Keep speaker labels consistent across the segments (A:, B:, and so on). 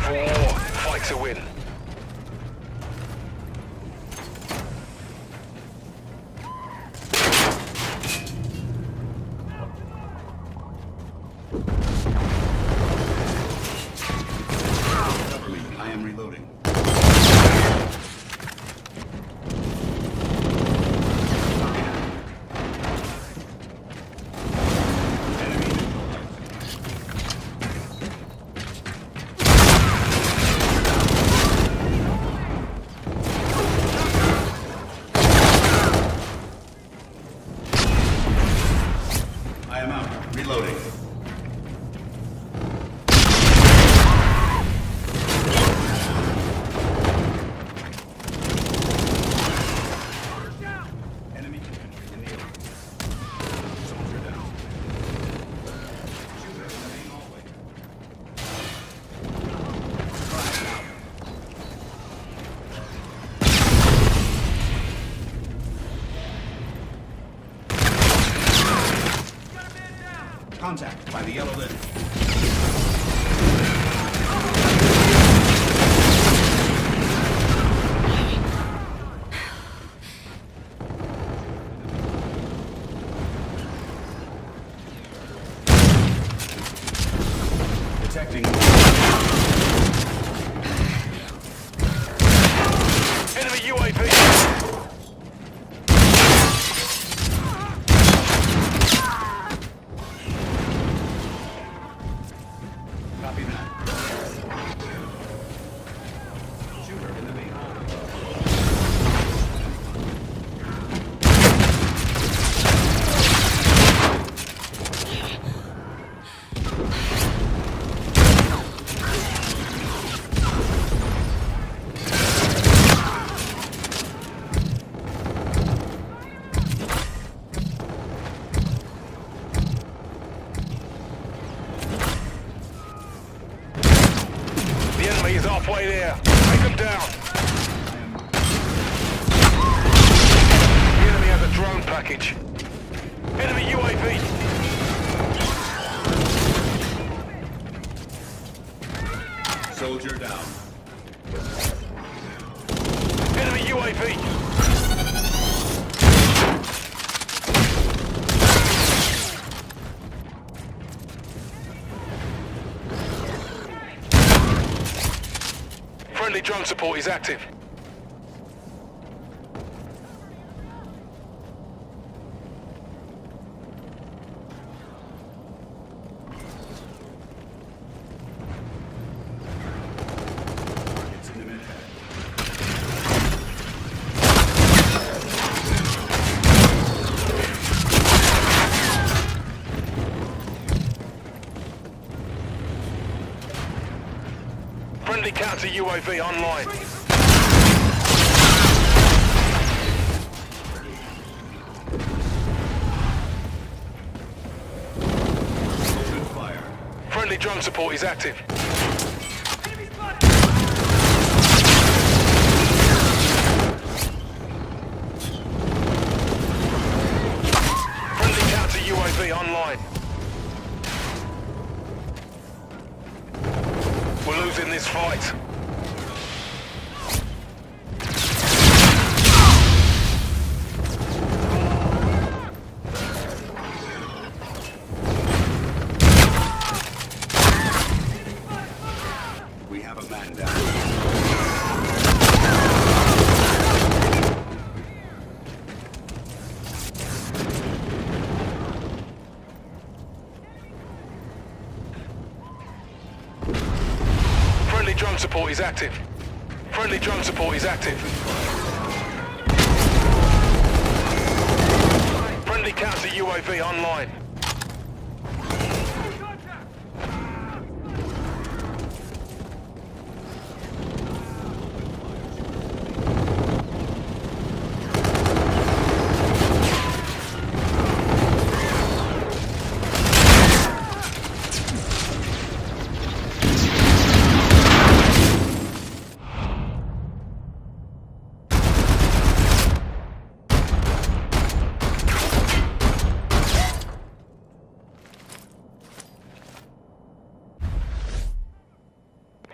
A: for war. Fight to win.
B: Cover me. I am reloading. I am out. Reloading. Enemy infantry in the area. Soldier down. Shooter in the main hallway. Contact by the yellow lid. Detecting.
A: Enemy UAV.
B: Copy that. Shooter in the main hallway.
A: The enemy is halfway there. Take them down. The enemy has a drone package. Enemy UAV.
B: Soldier down.
A: Enemy UAV. Friendly drone support is active.
B: It's in the mid.
A: Friendly counter UAV online.
B: Good fire.
A: Friendly drone support is active. Friendly counter UAV online. We're losing this fight.
B: We have a man down.
A: Friendly drone support is active. Friendly drone support is active. Friendly counter UAV online.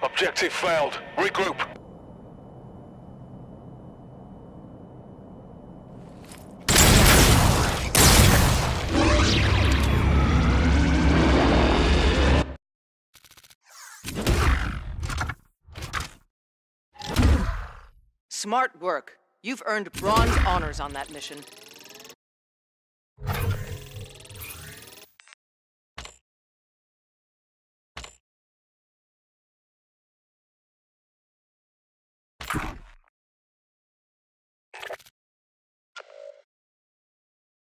A: Objective failed. Regroup.
C: Smart work. You've earned bronze honors on that mission.